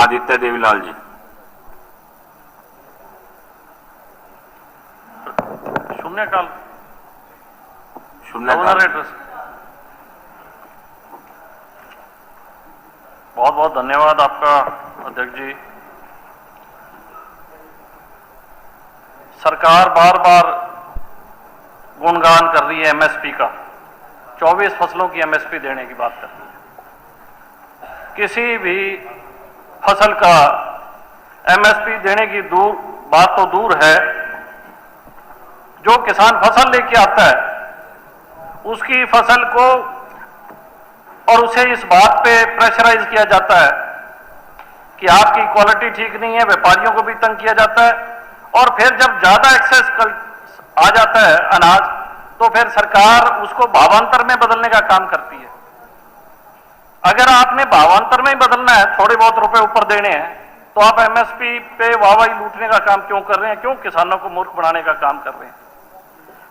आदित्य देवीलाल जी। शून्यकाल शून्यकाल। बहुत बहुत धन्यवाद आपका अध्यक्ष जी। सरकार बार बार गुणगान कर रही है एमएसपी का, 24 फसलों की एमएसपी देने की बात कर रही है। किसी भी फसल का एमएसपी देने की बात तो दूर है, जो किसान फसल लेके आता है उसकी फसल को और उसे इस बात पे प्रेशराइज किया जाता है कि आपकी क्वालिटी ठीक नहीं है, व्यापारियों को भी तंग किया जाता है। और फिर जब ज्यादा एक्सेस आ जाता है अनाज, तो फिर सरकार उसको भावांतर में बदलने का काम करती है। अगर आपने भावांतर में ही बदलना है, थोड़े बहुत रुपए ऊपर देने हैं, तो आप एमएसपी पे वाहवाही लूटने का काम क्यों कर रहे हैं? क्यों किसानों को मूर्ख बनाने का काम कर रहे हैं?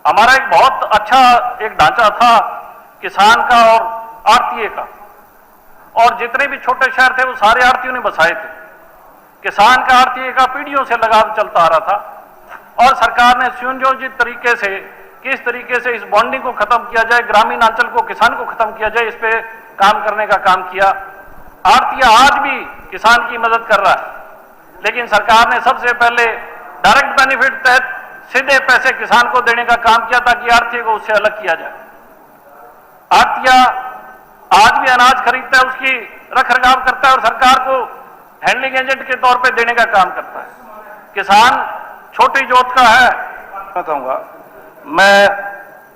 हमारा एक बहुत अच्छा एक ढांचा था किसान का और आड़तीये का, और जितने भी छोटे शहर थे वो सारे आड़तियों ने बसाए थे। किसान का आड़तीये का पीढ़ियों से लगाव चलता आ रहा था, और सरकार ने सुनियोजित तरीके से किस तरीके से इस बॉन्डिंग को खत्म किया जाए, ग्रामीण अंचल को, किसान को खत्म किया जाए, इस पे काम करने का काम किया। आड़तीया आज भी किसान की मदद कर रहा है, लेकिन सरकार ने सबसे पहले डायरेक्ट बेनिफिट तहत सीधे पैसे किसान को देने का काम किया ताकि आड़तीये को उससे अलग किया जाए। आड़तीया आज भी अनाज खरीदता है, उसकी रख रखाव करता है और सरकार को हैंडलिंग एजेंट के तौर पे देने का काम करता है। किसान छोटी जोत का है। कहूंगा मैं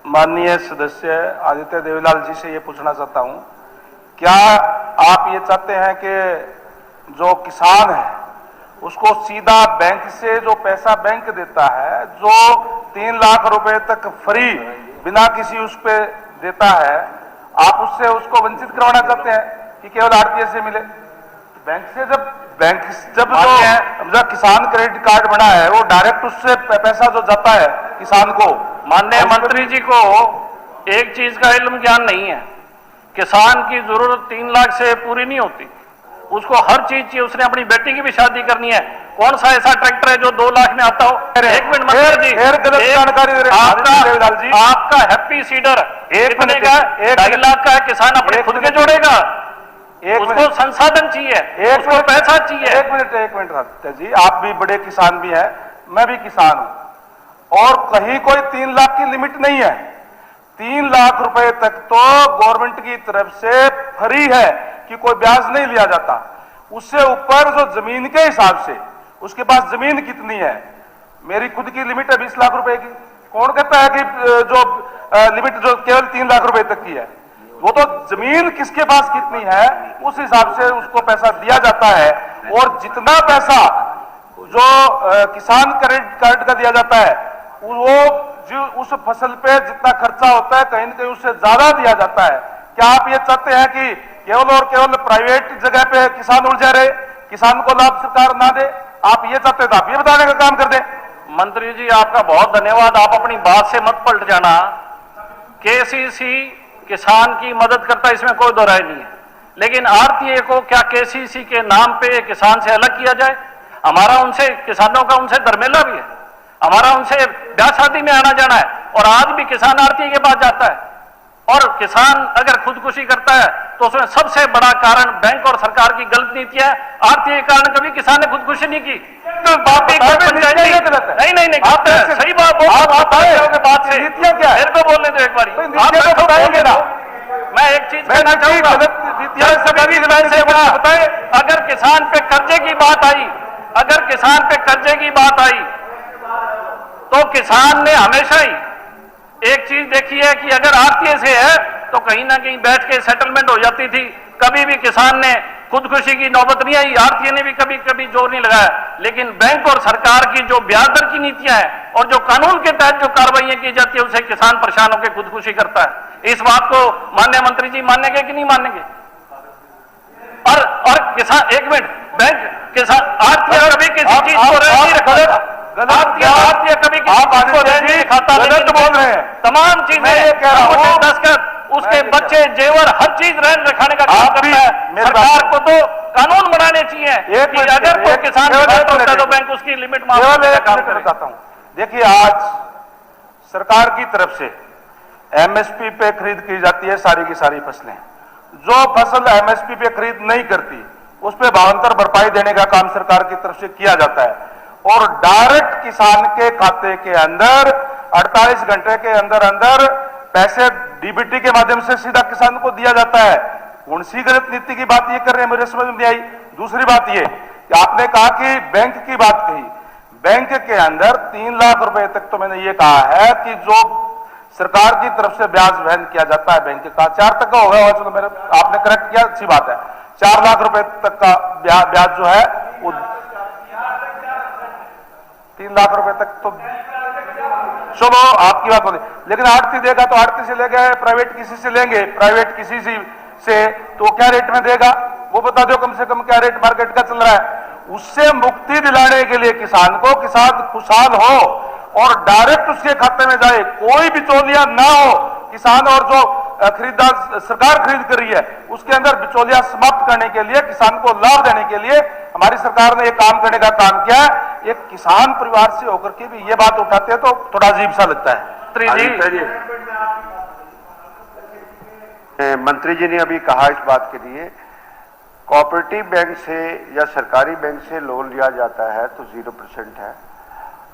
माननीय सदस्य आदित्य देवीलाल जी से ये पूछना चाहता हूं, क्या आप ये चाहते हैं कि जो किसान है उसको सीधा बैंक से जो पैसा बैंक देता है, जो 3 लाख रुपए तक फ्री बिना किसी उस पे देता है, आप उससे उसको वंचित करवाना चाहते हैं कि केवल आड़तीये से मिले? बैंक से जब जो किसान क्रेडिट कार्ड बना है वो डायरेक्ट उससे पैसा जो जाता है किसान को। माननीय मंत्री जी को एक चीज का इल्म ज्ञान नहीं है। किसान की जरूरत 3 लाख से पूरी नहीं होती, उसको हर चीज चाहिए। उसने अपनी बेटी की भी शादी करनी है, कौन सा ऐसा ट्रैक्टर है जो 2 लाख में आता हो? एक मिनट मंत्री जी, जानकारी दे रहे हैं आपका हैप्पी सीडर कितने का? 2.5 लाख का है। किसान अपने खुद के जोड़ेगा, उसको संसाधन चाहिए, उसको पैसा चाहिए। एक मिनट सत्य जी, आप भी बड़े किसान भी हैं, मैं भी किसान हूं, और कहीं कोई 3 लाख की लिमिट नहीं है। 3 लाख रुपए तक तो गवर्नमेंट की तरफ से फ्री है कि कोई ब्याज नहीं लिया जाता। उससे ऊपर जो जमीन के हिसाब से उसके पास जमीन कितनी है, मेरी खुद की लिमिट है 20 लाख रुपए की। कौन कहता है कि जो लिमिट जो केवल 3 लाख रुपए तक की है? वो तो जमीन किसके पास कितनी है उस हिसाब से उसको पैसा दिया जाता है। और जितना पैसा जो किसान क्रेडिट कार्ड का दिया जाता है, वो जो उस फसल पे जितना खर्चा होता है कहीं न कहीं उससे ज्यादा दिया जाता है। क्या आप ये चाहते हैं कि केवल और केवल प्राइवेट जगह पे किसान उलझा रहे, किसान को लाभ सरकार ना दे? आप ये चाहते तो आप ये बताने का काम कर दें। मंत्री जी आपका बहुत धन्यवाद, आप अपनी बात से मत पलट जाना। केसीसी किसान की मदद करता है, इसमें कोई दो राय नहीं है, लेकिन आड़तीये को क्या केसीसी के नाम पे किसान से अलग किया जाए? हमारा उनसे, किसानों का उनसे दरमेला भी है, हमारा उनसे ब्याह शादी में आना जाना है, और आज भी किसान आड़तीये के पास जाता है। और किसान अगर खुदकुशी करता है तो उसमें सबसे बड़ा कारण बैंक और सरकार की गलत नीति है। आड़तीये के कारण कभी किसान ने खुदकुशी नहीं की। तो बात नहीं, सही बात बात से नीतियां क्या है? मेरे को बोलने दो एक बारी, मैं एक चीज कहना चाहूंगा। अगर किसान पे कर्जे की बात आई, अगर किसान पे कर्जे की बात आई तो किसान ने हमेशा ही एक चीज देखी है कि अगर आड़तीये से है तो कहीं ना कहीं बैठ के सेटलमेंट हो जाती थी। कभी भी किसान ने खुदकुशी की नौबत नहीं आई, आड़तीये ने भी कभी कभी जोर नहीं लगाया। लेकिन बैंक और सरकार की जो ब्याज दर की नीतियां हैं और जो कानून के तहत जो कार्रवाइयां की जाती है, उसे किसान परेशान होकर खुदकुशी करता है। इस बात को माननीय मंत्री जी मानेंगे कि नहीं मानेंगे? और किसान, एक मिनट, बैंक किसान आड़तीया कभी किसी चीज को नहीं रखा, आड़तीया कभी किसी चीज को नहीं खाता, गलत बोल रहे हैं। तमाम चीजें, दस्तखत, उसके बच्चे, जेवर, हर चीज रहन रखाने का काम करता है। सरकार को तो कानून बनाने चाहिए एक कि मिनट, अगर कोई एक- किसान केवल विवाद एक होता है तो मिनट, बैंक उसकी लिमिट माफ केवल करने का एक काम मिनट करे। बताता हूं। देखिए, आज सरकार की तरफ से एमएसपी पे खरीद की जाती है सारी की सारी फसलें। जो फसल एमएसपी पे खरीद नहीं करती उस पे भावांतर भरपाई देने का काम सरकार की तरफ से किया जाता है और डायरेक्ट किसान के खाते के अंदर 48 घंटे के अंदर अंदर पैसे डीबीटी के माध्यम से सीधा किसान को दिया जाता है। कौन सी गलत नीति की बात ये कर रहे हैं, मुझे समझ में नहीं आई। दूसरी बात ये कि आपने कहा कि बैंक की बात कही, बैंक के अंदर 3 लाख रुपए तक तो मैंने ये कहा है कि जो सरकार की तरफ से ब्याज वहन किया जाता है बैंक का 4 तक का होगा, चलो मेरे आपने करेक्ट किया, अच्छी बात है। 4 लाख रुपए तक का ब्याज जो है वो 3 लाख रुपए तक तो चलो आपकी बात बोली, लेकिन आड़ती देगा तो आड़ती से लेगा, प्राइवेट किसी से लेंगे, प्राइवेट किसी से तो क्या रेट में देगा वो बता दो, कम से कम क्या रेट मार्केट का चल रहा है। उससे मुक्ति दिलाने के लिए किसान को, किसान खुशहाल हो और डायरेक्ट उसके खाते में जाए, कोई बिचौलिया ना हो। किसान और जो खरीदार सरकार खरीद कर रही है उसके अंदर बिचौलिया समाप्त करने के लिए, किसान को लाभ देने के लिए हमारी सरकार ने एक काम करने का काम किया है। एक किसान परिवार से होकर के भी ये बात उठाते हैं तो थोड़ा अजीब सा लगता है। मंत्री जी ने अभी कहा इस बात के लिए, कोऑपरेटिव बैंक से या सरकारी बैंक से लोन लिया जाता है तो 0% है।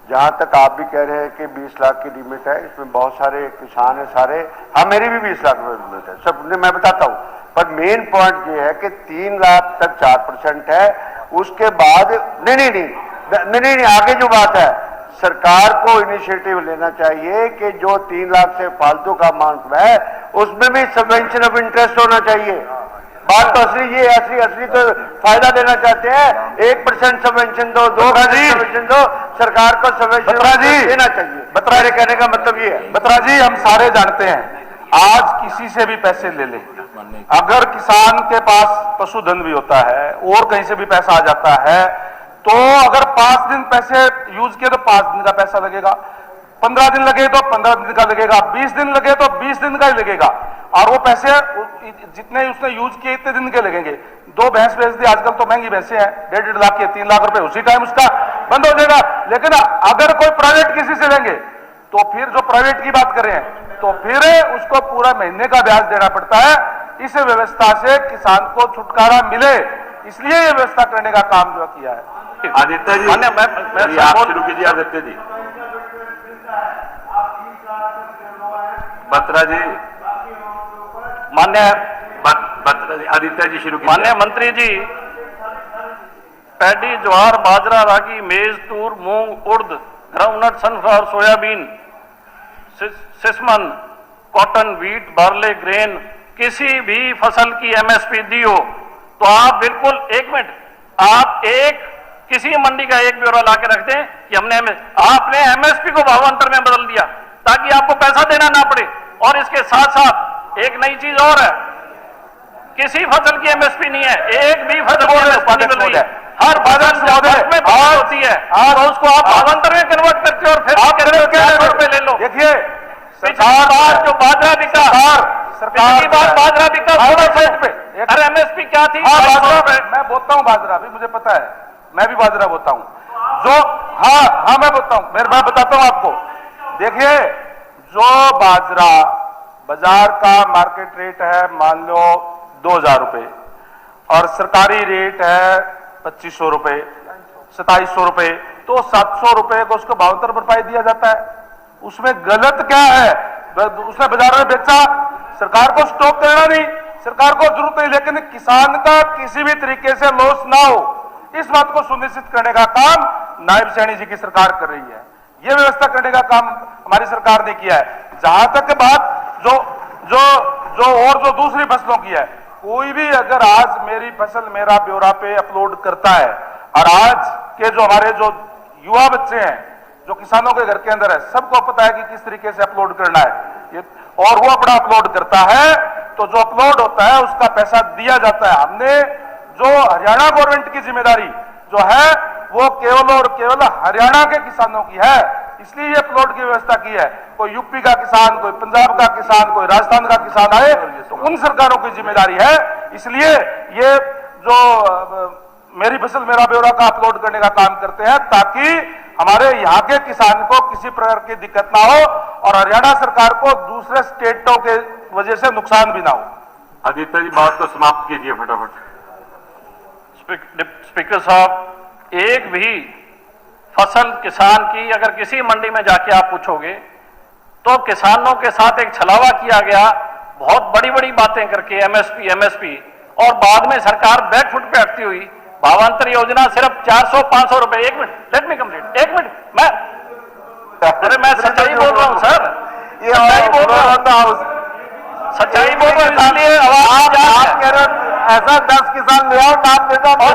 जहां तक आप भी कह रहे हैं कि 20 लाख की लिमिट है, इसमें बहुत सारे किसान है सारे, हाँ मेरी भी 20 लाख रुपए लिमिट है, सब मैं बताता हूं। पर मेन पॉइंट ये है कि 3 लाख तक 4% है, उसके बाद नहीं, आगे जो बात है सरकार को इनिशिएटिव लेना चाहिए कि जो 3 लाख से फालतू का अमाउंट है उसमें भी सबवेंशन ऑफ इंटरेस्ट होना चाहिए। बात तो असली ये असली तो फायदा देना चाहते हैं, 1% सबवेंशन दो, 2% सबवेंशन दो, सरकार को सबवेंशन देना चाहिए। बत्रा जी कहने का मतलब ये है। बत्रा जी, हम सारे जानते हैं, आज किसी से भी पैसे ले लें, अगर किसान के पास पशुधन भी होता है और कहीं से भी पैसा आ जाता है तो अगर 5 दिन पैसे यूज किए तो 5 दिन का पैसा लगेगा, 15 दिन लगे तो 15 दिन का लगेगा, 20 दिन लगे तो 20 दिन का ही लगेगा और वो पैसे जितने उसने यूज किए इतने दिन के लगेंगे। 2 भैंस बेच दी, आजकल तो महंगी भैंसे हैं, 1.5 लाख के 3 लाख रुपए उसी टाइम उसका बंद हो जाएगा। लेकिन अगर कोई प्राइवेट किसी से लेंगे तो फिर जो प्राइवेट की बात कर रहे हैं तो फिर उसको पूरा महीने का ब्याज देना पड़ता है। इस व्यवस्था से किसान को छुटकारा मिले, इसलिए ये व्यवस्था करने का काम जो किया है। आदित्य जी, मैं आप शुरू कीजिए। आदित्य जी, बत्रा जी, मान्य बत्रा जी, आदित्य जी शुरू कीजिए। माननीय मंत्री जी, पैडी, ज्वार, बाजरा, रागी, मेज, तूर, मूंग, उड़द, groundnut, sunflower, soybean, sesamum, cotton, wheat, barley, grain, किसी भी फसल की एमएसपी दी हो तो आप बिल्कुल, एक मिनट, आप किसी मंडी का एक ब्यौरा ला के रख दें कि आपने एमएसपी को भावांतर में बदल दिया ताकि आपको पैसा देना ना पड़े। और इसके साथ साथ एक नई चीज और है, किसी फसल की एमएसपी नहीं है, एक भी फसल की एमएसपी नहीं मिल रही है। हर फसल में होती है और उसको आप भावांतर में कन्वर्ट करके और फिर रुपए ले लो। देखिए, पिछली बार जो बाजरा बिका, पिछली बार बाजरा बिका 16 पे, अरे एमएसपी क्या थी? मैं बोलता हूं बाजरा भी, मुझे पता है, मैं भी बाजरा बोलता हूं जो, हाँ मैं बोलता हूं, मैं बताता हूं आपको। देखिए, जो बाजरा बाजार का मार्केट रेट है मान लो 2000 रुपए और सरकारी रेट है 2500 रुपए, 2700 रुपए, तो 700 रुपए को उसको भावांतर भरपाई दिया जाता है। उसमें गलत क्या है? उसने बाजार में बेचा, सरकार को स्टॉक करना नहीं, सरकार को जरूरत नहीं, लेकिन किसान का किसी भी तरीके से लॉस ना हो, इस बात को सुनिश्चित करने का काम नायब सैनी जी की सरकार कर रही है। यह व्यवस्था करने का काम हमारी सरकार ने किया है। जहां तक बात जो दूसरी फसलों की है, कोई भी अगर आज मेरी फसल मेरा ब्यौरा पे अपलोड करता है और आज के जो हमारे जो युवा बच्चे हैं जो किसानों के घर के अंदर है, सबको पता है कि किस तरीके से अपलोड करना है, और वो अपना अपलोड करता है तो जो अपलोड होता है उसका पैसा दिया जाता है। हमने जो हरियाणा गवर्नमेंट की जिम्मेदारी जो है वो केवल और केवल हरियाणा के किसानों की है, इसलिए ये अपलोड की व्यवस्था की है। कोई यूपी का किसान, कोई पंजाब का किसान, कोई राजस्थान का किसान आए तो उन सरकारों की जिम्मेदारी है। इसलिए ये जो मेरी फसल मेरा ब्यौरा का अपलोड करने का काम करते हैं, ताकि हमारे यहाँ के किसान को किसी प्रकार की दिक्कत ना हो और हरियाणा सरकार को दूसरे स्टेटों के वजह से नुकसान भी ना हो। आदित्य जी, बात को समाप्त कीजिए फटाफट। स्पीकर साहब, एक भी फसल किसान की अगर किसी मंडी में जाके आप पूछोगे तो किसानों के साथ एक छलावा किया गया, बहुत बड़ी बड़ी बातें करके एमएसपी, और बाद में सरकार बैकफुट पे अटती हुई। भावांतर योजना सिर्फ 400-500 रुपए। एक मिनट, लेट मी कंप्लीट, एक मिनट। मैं सच्चाई बोल रहा हूं सर, सच्चाई बोल रहा हूं, सच्चाई बोल रहा हूं, इसलिए आवाज कह रहे ऐसा 10 किसान ले आओ, नाम देना। और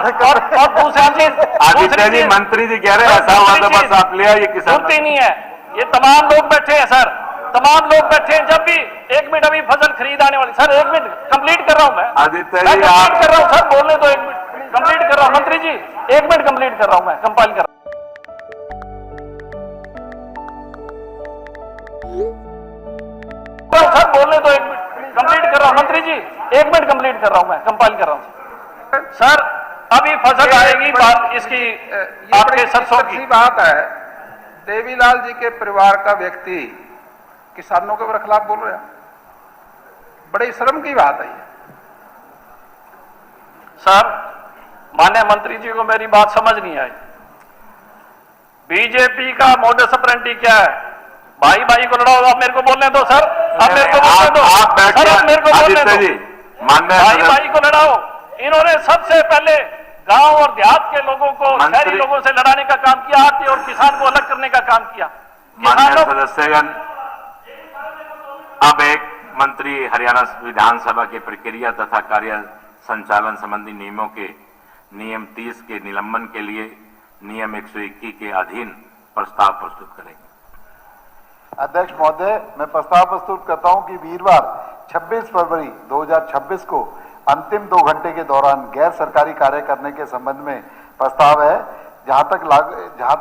दूसरी चीज, आदित्य जी, मंत्री जी कह रहे हैं ऐसा हुआ तो बस आप ले आइए किसान। सुनती नहीं है, ये तमाम लोग बैठे हैं सर, तमाम लोग बैठे हैं। जब भी एक मिनट, अभी फसल खरीद आने वाली, सर एक मिनट कंप्लीट कर रहा हूं मैं। आदित्य जी, कंप्लीट कर रहा हूं सर, बोलने दो, एक मिनट कंप्लीट कर रहा हूं। मंत्री जी एक मिनट कंप्लीट कर रहा हूं मैं, कंपाइल कर रहा हूं। सर बोलने दो, एक मिनट कंप्लीट कर रहा हूं। मंत्री जी एक मिनट कंप्लीट कर रहा हूं मैं, कंपाइल कर रहा हूं। सर अभी फसल आएगी बात इसकी, आपके सरसों की बात है। देवीलाल जी के परिवार का व्यक्ति किसानों के खिलाफ बोल रहे हैं, बड़े शर्म की बात है ये। सर माननीय मंत्री जी को मेरी बात समझ नहीं आई। बीजेपी का मोडस ऑपरेंडी क्या है? भाई भाई को लड़ाओ। आप मेरे को बोलने दो सर, आप मेरे को बोलने दो सर, आप मेरे को बोलने दो। भाई भाई को लड़ाओ। इन्होंने सबसे पहले गांव और देहात के लोगों को शहरी लोगों से लड़ाने का काम किया, आरती और किसान को अलग करने का काम किया। माननीय सदस्यगण, अब एक मंत्री हरियाणा विधानसभा के प्रक्रिया तथा कार्य संचालन संबंधी नियमों के नियम 30 के निलंबन के लिए नियम 121 के अधीन प्रस्ताव प्रस्तुत करेंगे। अध्यक्ष महोदय, मैं प्रस्ताव प्रस्तुत करता हूं कि वीरवार 26 फरवरी 2026 को अंतिम 2 घंटे के दौरान गैर सरकारी कार्य करने के संबंध में प्रस्ताव है, जहां